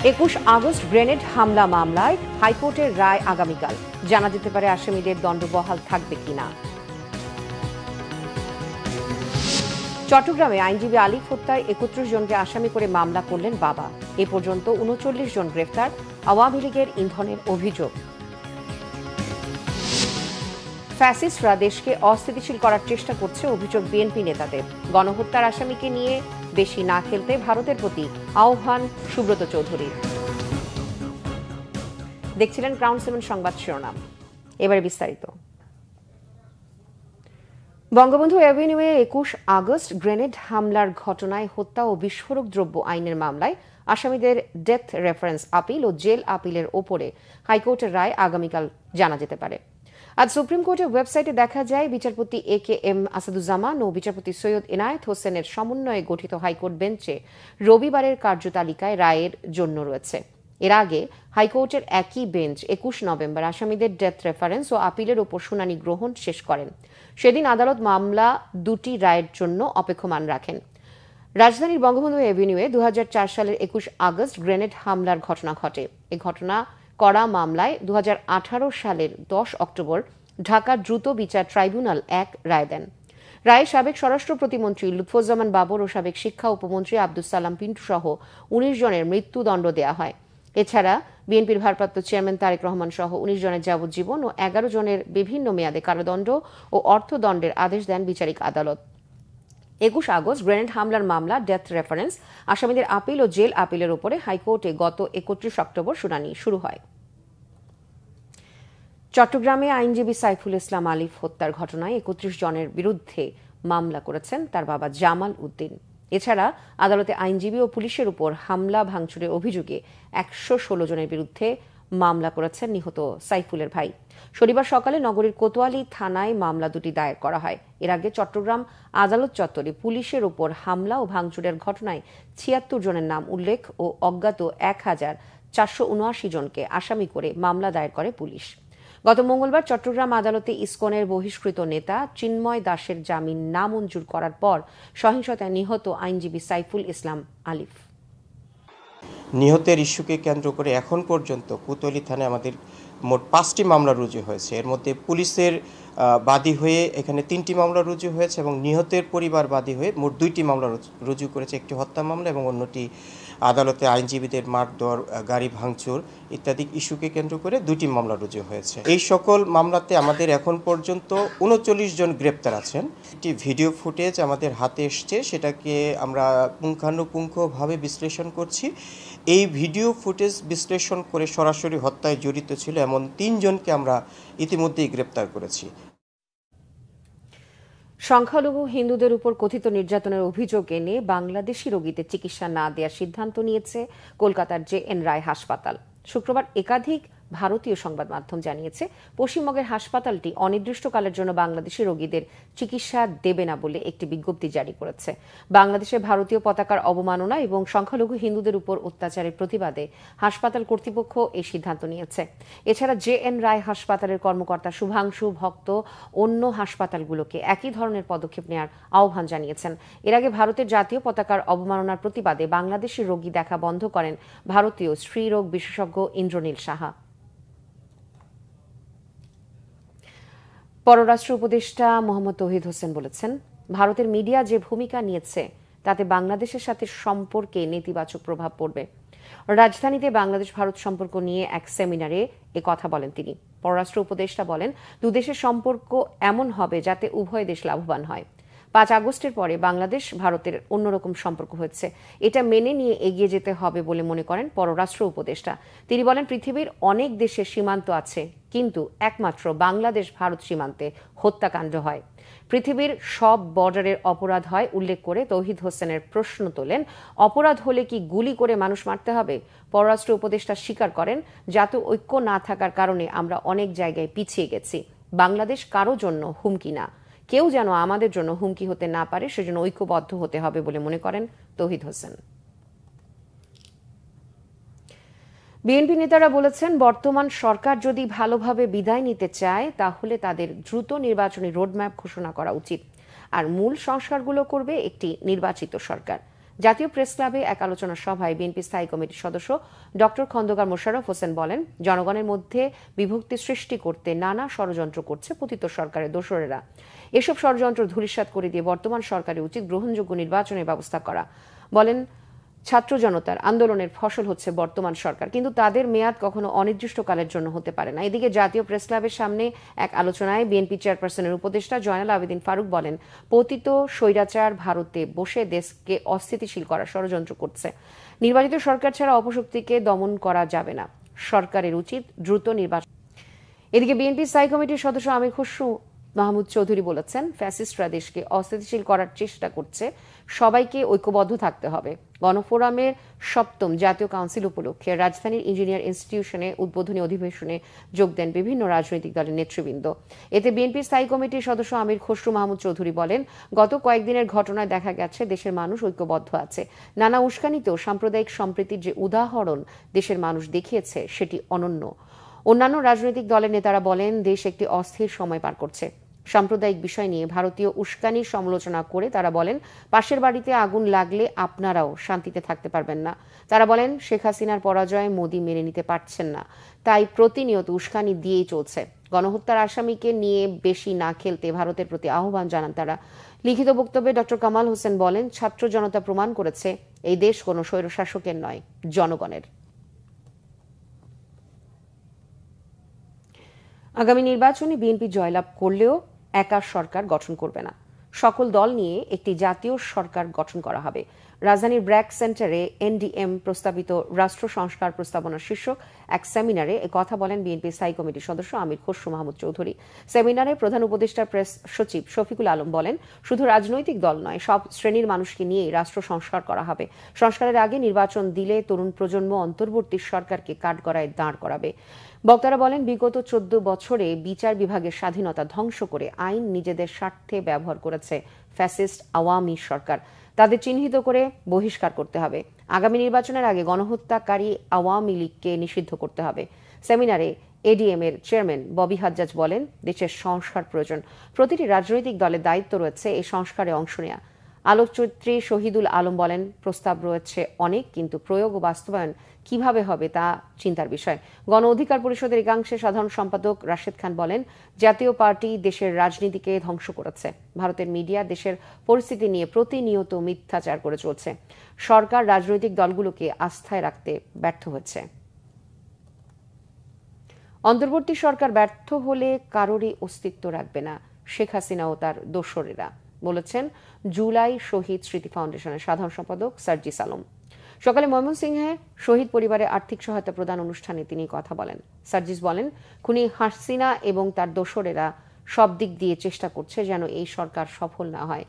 21 August grenade হামলা মামলায় হাইকোর্টের রায় আগামীকাল। জানা যেতে পারে আসামিদের দণ্ড বহাল থাকবে কিনা। চট্টগ্রামে আইনজীবী আলিফ হত্যায় 31 জনকে আসামি করে মামলা করলেন বাবা। এ পর্যন্ত 39 জন গ্রেফতার। আওয়ামী লীগের ইন্ধনের অভিযোগ। ফ্যাসিস্টরা দেশকে অস্থিতিশীল করার চেষ্টা করছে, অভিযোগ বিএনপি নেতাদের। গণহত্যার আসামিকে নিয়ে বেশি না খেলতে ভারতের প্রতি আহ্বান সুব্রত চৌধুরীর। দেখছিলেন ক্রাউন 7 সংবাদ শিরোনাম, এবারে বিস্তারিত। বঙ্গবন্ধু অ্যাভিনিউয়ে 21 আগস্ট গ্রেনেড হামলার ঘটনায় হত্যা ও বিস্ফোরক দ্রব্য আইনের মামলায় আসামিদের ডেথ রেফারেন্স আপিল ও জেল আপিলের ওপরে হাইকোর্টের রায় আগামীকাল জানা যেতে পারে। আজ সুপ্রিম কোর্টের ওয়েবসাইটে দেখা যায়, বিচারপতি এ.কে.এম. আসাদুজ্জামান ও বিচারপতি সৈয়দ এনায়েত হোসেনের সমন্বয়ে গঠিত হাইকোর্ট বেঞ্চে রবিবারের কার্যতালিকায় রায়ের জন্য রয়েছে। এর আগে হাইকোর্টের একই বেঞ্চ 21 নভেম্বর আসামিদের ডেথ রেফারেন্স ও আপিলের ওপর শুনানি গ্রহণ শেষ করেন। সেদিন আদালত মামলা দুটি রায়ের জন্য অপেক্ষমান রাখেন। রাজধানীর বঙ্গবন্ধু এভিনিউয়ে 2004 সালের 21 আগস্ট গ্রেনেড হামলার ঘটনা ঘটে। এই ঘটনা করা মামলায় 2018 সালের 10 অক্টোবর ঢাকা দ্রুত বিচার ট্রাইব্যুনাল 1 রায় দেন। রায়ে সাবেক স্বরাষ্ট্র প্রতিমন্ত্রী লুৎফুজ্জামান বাবর ও সাবেক শিক্ষা উপমন্ত্রী আব্দুস সালাম পিন্টু সহ 19 জনের মৃত্যুদণ্ড দেয়া হয়। এছাড়া বিএনপির ভারপ্রাপ্ত চেয়ারম্যান তারেক রহমান সহ 19 জনের যাবজ্জীবন ও 11 জনের বিভিন্ন মেয়াদে কারাদণ্ড ও অর্থদণ্ডের আদেশ দেন বিচারিক আদালত। 21 আগস্ট গ্রেনেড হামলার মামলা ডেথ রেফারেন্স আসামিদের আপিল ও জেল আপিলের উপরে হাইকোর্টে গত 31 অক্টোবর শুনানি শুরু হয়। চট্টগ্রামে আইনজীবী সাইফুল ইসলাম আলিফ হত্যার ঘটনায় 31 জনের বিরুদ্ধে মামলা করেছেন তার বাবা জামাল উদ্দিন। এছাড়া আদালতে আইনজীবী ও পুলিশের উপর হামলা ভাঙচুরের অভিযোগে 116 জনের বিরুদ্ধে মামলা করেছেন নিহত সাইফুলের ভাই। শনিবার সকালে নগরীর কোতোয়ালি থানায় মামলা দুটি দায়ের করা হয়। এর আগে চট্টগ্রাম আদালত চত্বরে পুলিশের উপর হামলা ও ভাঙচুরের ঘটনায় 76 জনের নাম উল্লেখ ও অজ্ঞাত 1479 জনকে আসামি করে মামলা দায়ের করে পুলিশ। গত মঙ্গলবার চট্টগ্রাম আদালতে ইসকনের বহিষ্কৃত নেতা চিন্ময় দাসের জামিন নামঞ্জুর করার পর সহিংসতায় নিহত আইনজীবী সাইফুল ইসলাম আলিফ। নিহতের ইস্যুকে কেন্দ্র করে এখন পর্যন্ত কোতোয়ালি থানায় আমাদের মোট 5টি মামলা রুজু হয়েছে। এর মধ্যে পুলিশের বাদী হয়ে এখানে 3টি মামলা রুজু হয়েছে এবং নিহতের পরিবার বাদী হয়ে মোট 2টি মামলা রুজু করেছে। একটি হত্যা মামলা এবং অন্যটি আদালতে আইনজীবীদের মারধর, গাড়ি ভাঙচুর ইত্যাদি ইস্যুকে কেন্দ্র করে 2টি মামলা রুজু হয়েছে। এই সকল মামলাতে আমাদের এখন পর্যন্ত 39 জন গ্রেপ্তার আছেন। একটি ভিডিও ফুটেজ আমাদের হাতে এসছে, সেটাকে আমরা পুঙ্খানুপুঙ্খভাবে বিশ্লেষণ করছি। এই ভিডিও ফুটেজ বিশ্লেষণ করে সরাসরি হত্যায় জড়িত ছিল এমন 3 জনকে আমরা ইতিমধ্যেই গ্রেপ্তার করেছি। সংখ্যালঘু হিন্দুদের উপর কথিত নির্যাতনের অভিযোগ এনে বাংলাদেশি রোগীদের চিকিৎসা না দেওয়ার সিদ্ধান্ত নিয়েছে কলকাতার জে.এন. রায় হাসপাতাল। শুক্রবার একাধিক ভারতীয় সংবাদ মাধ্যম জানিয়েছে, পশ্চিমবঙ্গের হাসপাতালটি অনির্দিষ্টকালের জন্য বাংলাদেশি রোগীদের চিকিৎসা দেবে না বলে একটি বিজ্ঞপ্তি জারি করেছে। বাংলাদেশে ভারতীয় পতাকার অবমাননা এবং সংখ্যালঘু হিন্দুদের উপর অত্যাচারের প্রতিবাদে হাসপাতাল কর্তৃপক্ষ এই সিদ্ধান্ত নিয়েছে। এছাড়া জে.এন. রায় হাসপাতালের কর্মকর্তা শুভাংশু ভক্ত অন্য হাসপাতালগুলোকে একই ধরনের পদক্ষেপ নেওয়ার আহ্বান জানিয়েছেন। এর আগে ভারতের জাতীয় পতাকার অবমাননার প্রতিবাদে বাংলাদেশি রোগী দেখা বন্ধ করেন ভারতীয় স্ত্রীরোগ বিশেষজ্ঞ ইন্দ্রনীল সাহা। পররাষ্ট্র উপদেষ্টা মোহাম্মদ তৌহিদ হোসেন বলেছেন, ভারতের মিডিয়া যে ভূমিকা নিয়েছে তাতে বাংলাদেশের সাথে সম্পর্কে নেতিবাচক প্রভাব পড়বে। রাজধানীতে বাংলাদেশ ভারত সম্পর্ক নিয়ে এক সেমিনারে কথা বলেন তিনি। পররাষ্ট্র উপদেষ্টা বলেন, দুদেশের সম্পর্ক এমন হবে যাতে উভয় দেশ লাভবান হয়। 5 আগস্টের পরে বাংলাদেশ ভারতের অন্যরকম সম্পর্ক হচ্ছে, এটা মেনে নিয়ে এগিয়ে যেতে হবে বলে মনে করেন পররাষ্ট্র উপদেষ্টা। তিনি বলেন, পৃথিবীর অনেক দেশের সীমান্ত আছে, কিন্তু একমাত্র বাংলাদেশ ভারত সীমান্তে হত্যাকাণ্ড হয়। পৃথিবীর সব বর্ডারের অপরাধ হয় উল্লেখ করে তৌহিদ হোসেনের প্রশ্ন তোলেন, অপরাধ হলে কি গুলি করে মানুষ মারতে হবে? পররাষ্ট্র উপদেষ্টা স্বীকার করেন, জাতীয় ঐক্য না থাকার কারণে আমরা অনেক জায়গায় পিছিয়ে গেছি। বাংলাদেশ কারো জন্য হুমকি না, কেউ যেন আমাদের জন্য হুমকি হতে না পারে, সেজন্য ঐক্যবদ্ধ হতে হবে বলে মনে করেন তৌহিদ হোসেন। বিএনপি নেতারা বলেছেন, বর্তমান সরকার যদি ভালোভাবে বিদায় নিতে চায় তাহলে তাদের দ্রুত নির্বাচনী রোডম্যাপ ঘোষণা করা উচিত, আর মূল সংস্কারগুলো করবে একটি নির্বাচিত সরকার। জাতীয় প্রেস ক্লাবে এক আলোচনা সভায় বিএনপি স্থায়ী কমিটির সদস্য ডক্টর খন্দকার মোশাররফ হোসেন বলেন, জনগণের মধ্যে বিভক্তি সৃষ্টি করতে নানা ষড়যন্ত্র করছে পতিত সরকারের দোসরেরা। এসব ষড়যন্ত্র ধূলিসাৎ করে দিয়ে বর্তমান সরকারের উচিত গ্রহণযোগ্য নির্বাচনের ব্যবস্থা করা। বলেন, ছাত্র জনতার আন্দোলনের ফসল হচ্ছে বর্তমান সরকার, কিন্তু তাদের মেয়াদ কখনো অনির্দিষ্টকালের জন্য হতে পারে না। এদিকে জাতীয় প্রেস ক্লাবের সামনে এক আলোচনায় বিএনপি চেয়ারপারসনের উপদেষ্টা জয়নাল আবেদিন ফারুক বলেন, পতিত স্বৈরাচার ভারতে বসে দেশকে অস্থিতিশীল করার ষড়যন্ত্র করছে। নির্বাচিত সরকার ছাড়া অপশক্তিকে দমন করা যাবে না। সরকারের উচিত দ্রুত নির্বাচন। এদিকে বিএনপি স্থায়ী কমিটির সদস্য আমির খসরু মাহমুদ চৌধুরী বলেছেন, ফ্যাসিস্টরা দেশকে অস্থিতিশীল করার চেষ্টা করছে, সবাইকে ঐক্যবদ্ধ থাকতে হবে। গণফোরামের ৭ম জাতীয় কাউন্সিল উপলক্ষে রাজধানীর ইঞ্জিনিয়ার ইনস্টিটিউশনে উদ্বোধনী অধিবেশনে যোগ দেন বিভিন্ন রাজনৈতিক দলের নেতৃবৃন্দ। এতে বিএনপির স্থায়ী কমিটির সদস্য আমির খসরু মাহমুদ চৌধুরী বলেন, গত কয়েকদিনের ঘটনায় দেখা গেছে দেশের মানুষ ঐক্যবদ্ধ আছে। নানা উস্কানিতেও সাম্প্রদায়িক সম্প্রীতির যে উদাহরণ দেশের মানুষ দেখিয়েছে সেটি অনন্য। অন্যান্য রাজনৈতিক দলের নেতারা বলেন, দেশ একটি অস্থির সময় পার করছে। সাম্প্রদায়িক বিষয় নিয়ে ভারতীয় উস্কানির সমালোচনা করে তারা বলেন, পাশের বাড়িতে আগুন লাগলে আপনারাও শান্তিতে থাকতে পারবেন না। তারা বলেন, শেখ হাসিনার পরাজয় মোদি মেনে নিতে পারছেন না, তাই প্রতিনিয়ত উস্কানি দিয়েই চলছে। গণহত্যার আসামিকে নিয়ে বেশি না খেলতে ভারতের প্রতি আহ্বান জানান তারা। লিখিত বক্তব্যে ডক্টর কামাল হোসেন বলেন, ছাত্র জনতা প্রমাণ করেছে এই দেশ কোনো স্বৈরশাসকের নয়, জনগণের। আগামী নির্বাচনে বিএনপি জয়লাভ করলেও একা সরকার গঠন করবে না, সকল দল নিয়ে একটি জাতীয় সরকার গঠন করা হবে। রাজধানীর ব্র্যাক সেন্টারে এনডিএম প্রস্তাবিত রাষ্ট্র সংস্কার প্রস্তাবনা শীর্ষক এক সেমিনারে কথা বলেন বিএনপি স্থায়ী কমিটির সদস্য আমির খসরু মাহমুদ চৌধুরী। সেমিনারে প্রধান উপদেষ্টা প্রেস সচিব শফিকুল আলম বলেন, শুধু রাজনৈতিক দল নয়, সব শ্রেণীর মানুষকে নিয়েই রাষ্ট্র সংস্কার করা হবে। সংস্কারের আগে নির্বাচন দিলে তরুণ প্রজন্ম অন্তর্বর্তী সরকারকে কাঠগড়ায় দাঁড় করাবে। বক্তারা বলেন, বিগত 14 বছরে বিচার বিভাগের স্বাধীনতা ধ্বংস করে আইন নিজেদের স্বার্থে ব্যবহার করেছে ফ্যাসিস্ট আওয়ামী সরকার। তাদের চিহ্নিত করে বহিষ্কার করতে হবে। আগামী নির্বাচনের আগে গণহত্যাকারী আওয়ামী লীগকে নিষিদ্ধ করতে হবে। সেমিনারে এডিএম এর চেয়ারম্যান ববি হাজ্জাজ বলেন, দেশের সংস্কার প্রয়োজন, প্রতিটি রাজনৈতিক দলের দায়িত্ব রয়েছে এই সংস্কারে অংশ নেওয়া। আলোকচিত্রী শহীদুল আলম বলেন, প্রস্তাব রয়েছে অনেক, কিন্তু প্রয়োগ ও বাস্তবায়ন কিভাবে হবে তা চিন্তার বিষয়। গণ অধিকার পরিষদের একাংশের সাধারণ সম্পাদক রাশেদ খান বলেন, জাতীয় পার্টি দেশের রাজনীতিকে ধ্বংস করেছে। ভারতের মিডিয়া দেশের পরিস্থিতি নিয়ে প্রতিনিয়ত মিথ্যাচার করে চলছে। সরকার রাজনৈতিক দলগুলোকে আস্থায় রাখতে ব্যর্থ হয়েছে। অন্তর্বর্তী সরকার ব্যর্থ হলে কারোরই অস্তিত্ব রাখবে না শেখ হাসিনা ও তার দোসরেরা, বলেছেন জুলাই শহীদ স্মৃতি ফাউন্ডেশনের সাধারণ সম্পাদক সার্জিস আলম। সকালে ময়মনসিংহে শহীদ পরিবারে আর্থিক সহায়তা প্রদান অনুষ্ঠানে তিনি কথা বলেন। সার্জিস বলেন, খুনি হাসিনা এবং তার দোসরেরা সব দিক দিয়ে চেষ্টা করছে যেন এই সরকার সফল না হয়।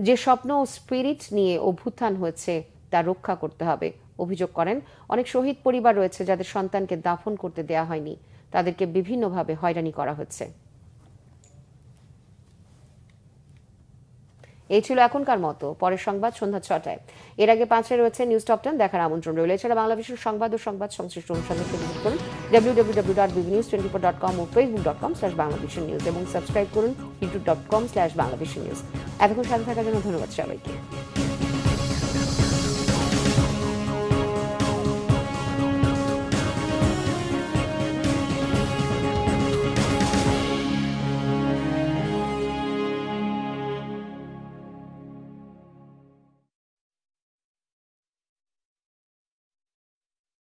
যে স্বপ্ন ও স্পিরিট নিয়ে অভ্যুত্থান হয়েছে তা রক্ষা করতে হবে। অভিযোগ করেন, অনেক শহীদ পরিবার রয়েছে যাদের সন্তানকে দাফন করতে দেয়া হয়নি, তাদেরকে বিভিন্নভাবে হয়রানি করা হচ্ছে। এই ছিল এখনকার মতো। পরের সংবাদ সন্ধ্যা 6টায়। এর আগে 5টায় রয়েছে নিউজ টপ 10 দেখার আমন্ত্রণ রইল। এছাড়া বাংলাদেশের সংবাদ ও সংবাদ সংশ্লিষ্ট অনুষ্ঠান দেখতে ভিজিট করুন www.bbnews24.com ও facebook.com/bangladeshinews এবং সাবস্ক্রাইব করুন youtube.com/bangladeshinews। এতক্ষণ সাথে থাকার জন্য ধন্যবাদ সবাইকে।